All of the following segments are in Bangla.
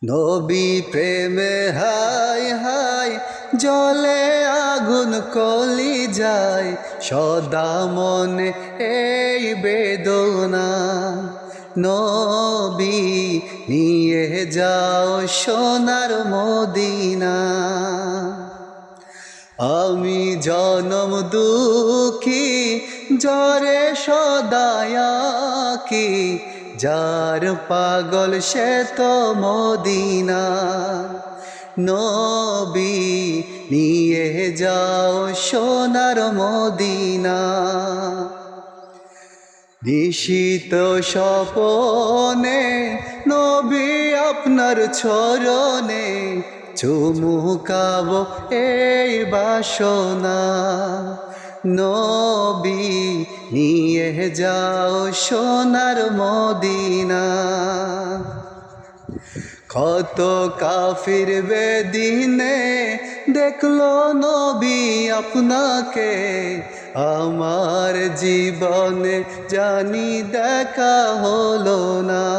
নবী প্রেমে হাই হাই জলে আগুন কলি যায় সদা মনে এই বেদনা। নবী নিয়ে যাও সোনার মদিনা। আমি জনম দুঃখী জ্বরে সদায়াকি যার পাগল সে তো মদিনা। নবী নিয়ে যাও সোনার মদিনা। নিশিত স্বপনে নবী আপনার চরণে চুমুকাব এই বাসনা। নবী নিয়ে যাও সোনার মদিনা। কত কাফির বেদিনে দেখলো নবী আপনাকে, আমার জীবনে জানি দেখা হলো না।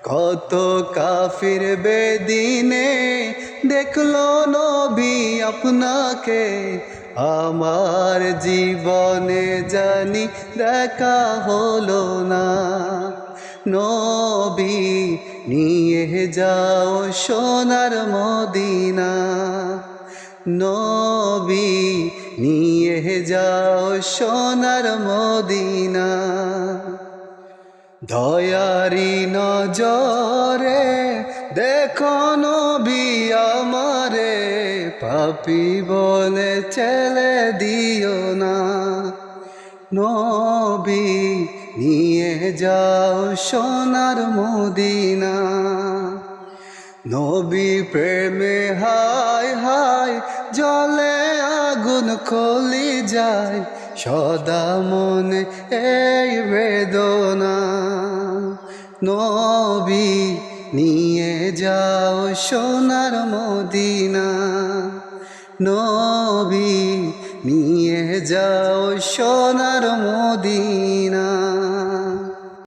কত কাফির বেদিনে দেখলো নবী আপনাকে, আমার জীবনে জানি দেখা হলো না। নবী নিয়ে যাও সোনার মদিনা। নবী নিয়ে যাও সোনার মদিনা। দয়ারি নজরে দেখো নবী আমারে, পাপী বলে ছেলে দিও না। নবী নিয়ে যাও সোনার মদিনা। নবী প্রেমে হাই হাই জলে আগুন কলি যায় সদা মনে এই বেদনা। নবী নিয়ে যাও সোনার মদিনা। নবী নিয়ে যাও সোনার মদিনা।